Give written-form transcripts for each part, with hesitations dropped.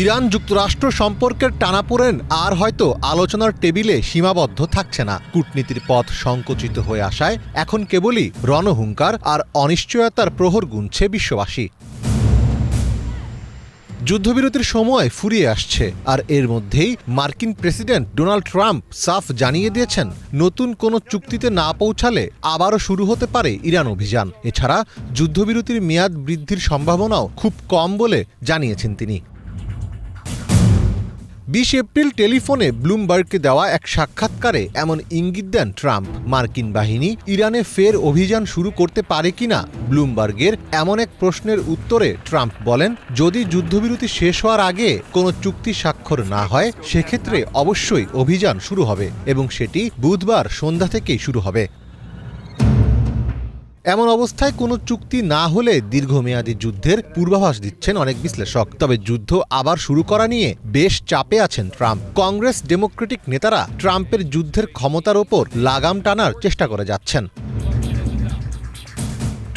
Iran যুক্তরাষ্ট্র সম্পর্কের টানাপোড়েন আর হয়তো আলোচনার টেবিলে সীমাবদ্ধ থাকছে না। কূটনীতির পথ সংকুচিত হয়ে আসায় এখন কেবলই রণহুঙ্কার আর অনিশ্চয়তার প্রহর গুনছে বিশ্ববাসী। যুদ্ধবিরতির সময় ফুরিয়ে আসছে, আর এর মধ্যেই মার্কিন প্রেসিডেন্ট ডোনাল্ড ট্রাম্প সাফ জানিয়ে দিয়েছেন নতুন কোনো চুক্তিতে না পৌঁছালে আবারও শুরু হতে পারে ইরান অভিযান। এছাড়া যুদ্ধবিরতির মেয়াদ বৃদ্ধির সম্ভাবনাও খুব কম বলে জানিয়েছেন তিনি। ২০ এপ্রিল টেলিফোনে ব্লুমবার্গকে দেওয়া এক সাক্ষাৎকারে এমন ইঙ্গিত দেন ট্রাম্প। মার্কিন বাহিনী ইরানে ফের অভিযান শুরু করতে পারে কিনা ব্লুমবার্গের এমন এক প্রশ্নের উত্তরে ট্রাম্প বলেন, যদি যুদ্ধবিরতি শেষ হওয়ার আগে কোনো চুক্তি স্বাক্ষর না হয় সেক্ষেত্রে অবশ্যই অভিযান শুরু হবে এবং সেটি বুধবার সন্ধ্যা থেকেই শুরু হবে। এমন অবস্থায় কোনো চুক্তি না হলে দীর্ঘমেয়াদী যুদ্ধের পূর্বাভাস দিচ্ছেন অনেক বিশ্লেষক। তবে যুদ্ধ আবার শুরু করা নিয়ে বেশ চাপে আছেন ট্রাম্প। কংগ্রেস ডেমোক্রেটিক নেতারা ট্রাম্পের যুদ্ধের ক্ষমতার ওপর লাগাম টানার চেষ্টা করে যাচ্ছেন।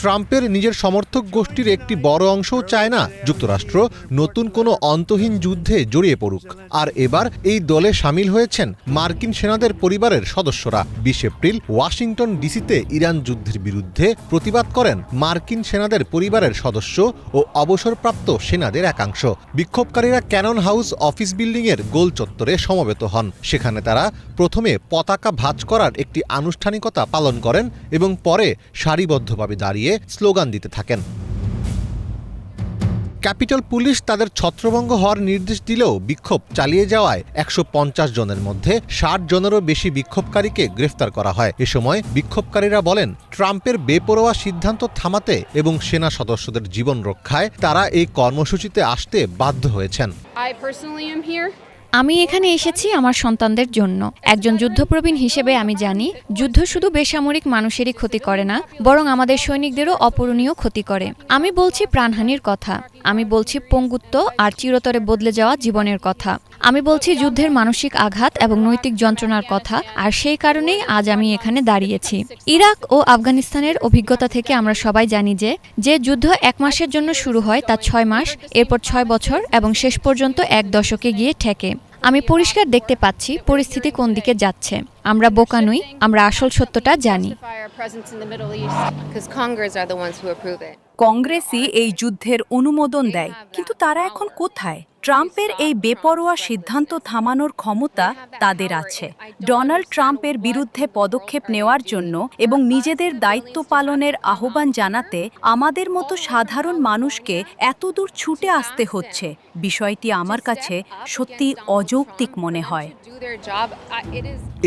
ট্রাম্পের নিজের সমর্থক গোষ্ঠীর একটি বড় অংশও চায় না যুক্তরাষ্ট্র নতুন কোনো অন্তহীন যুদ্ধে জড়িয়ে পড়ুক। আর এবার এই দলে সামিল হয়েছেন মার্কিন সেনাদের পরিবারের সদস্যরা। ২০ এপ্রিল ওয়াশিংটন ডিসিতে ইরান যুদ্ধের বিরুদ্ধে প্রতিবাদ করেন মার্কিন সেনাদের পরিবারের সদস্য ও অবসরপ্রাপ্ত সেনাদের একাংশ। বিক্ষোভকারীরা ক্যানন হাউস অফিস বিল্ডিংয়ের গোল চত্বরে সমবেত হন। সেখানে তারা প্রথমে পতাকা ভাঁজ করার একটি আনুষ্ঠানিকতা পালন করেন এবং পরে সারিবদ্ধভাবে দাঁড়িয়ে স্লোগান দিতে থাকেন। ক্যাপিটল পুলিশ তাদের ছত্রভঙ্গ হওয়ার নির্দেশ দিলেও বিক্ষোভ চালিয়ে যাওয়ায় ১৫০ জনের মধ্যে ৬০ জনেরও বেশি বিক্ষোভকারীকে গ্রেফতার করা হয়। এ সময় বিক্ষোভকারীরা বলেন, ট্রাম্পের বেপরোয়া সিদ্ধান্ত থামাতে এবং সেনা সদস্যদের জীবন রক্ষায় তারা এই কর্মসূচিতে আসতে বাধ্য হয়েছেন। আমি এখানে এসেছি আমার সন্তানদের জন্য। একজন যুদ্ধপ্রবীণ হিসেবে আমি জানি যুদ্ধ শুধু বেসামরিক মানুষেরই ক্ষতি করে না, বরং আমাদের সৈনিকদেরও অপূরণীয় ক্ষতি করে। আমি বলছি প্রাণহানির কথা, আমি বলছি পঙ্গুত্ব আর চিরতরে বদলে যাওয়া জীবনের কথা, আমি বলছি যুদ্ধের মানসিক আঘাত এবং নৈতিক যন্ত্রণার কথা। আর সেই কারণেই আজ আমি এখানে দাঁড়িয়েছি। ইরাক ও আফগানিস্তানের অভিজ্ঞতা থেকে আমরা সবাই জানি যে যুদ্ধ ১ মাসের জন্য শুরু হয় তা ৬ মাস, এরপর ৬ বছর এবং শেষ পর্যন্ত ১ দশকে গিয়ে ঠেকে। আমি পরিষ্কার দেখতে পাচ্ছি পরিস্থিতি কোন দিকে যাচ্ছে। আমরা বোকা নই, আমরা আসল সত্যটা জানি। কংগ্রেসই এই যুদ্ধের অনুমোদন দেয়, কিন্তু তারা এখন কোথায়? ট্রাম্পের এই বেপরোয়া সিদ্ধান্ত থামানোর ক্ষমতা তাদের আছে। ডোনাল্ড ট্রাম্পের বিরুদ্ধে পদক্ষেপ নেওয়ার জন্য এবং নিজেদের দায়িত্ব পালনের আহ্বান জানাতে আমাদের মতো সাধারণ মানুষকে এতদূর ছুটে আসতে হচ্ছে। বিষয়টি আমার কাছে সত্যি অযৌক্তিক মনে হয়।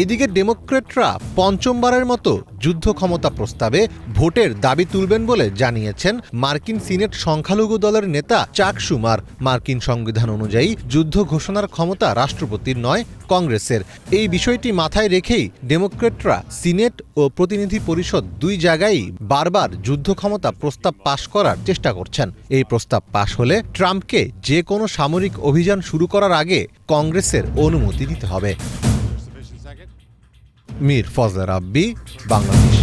এদিকে ডেমোক্রেটরা পঞ্চমবারের মতো যুদ্ধ ক্ষমতা প্রস্তাবে ভোটের দাবি তুলবেন বলে জানিয়েছেন মার্কিন সিনেট সংখ্যালঘু দলের নেতা চাক শুমার। মার্কিন সংবিধান অনুযায়ী যুদ্ধ ঘোষণার ক্ষমতা রাষ্ট্রপতির নয়, কংগ্রেসের। এই বিষয়টি মাথায় রেখেই ডেমোক্রেটরা সিনেট ও প্রতিনিধি পরিষদ দুই জায়গায় বারবার যুদ্ধ ক্ষমতা প্রস্তাব পাশ করার চেষ্টা করছেন। এই প্রস্তাব পাশ হলে ট্রাম্পকে যে কোনো সামরিক অভিযান শুরু করার আগে কংগ্রেসের অনুমতি দিতে হবে। মীর ফজলে রাব্বি, বাংলাদেশ।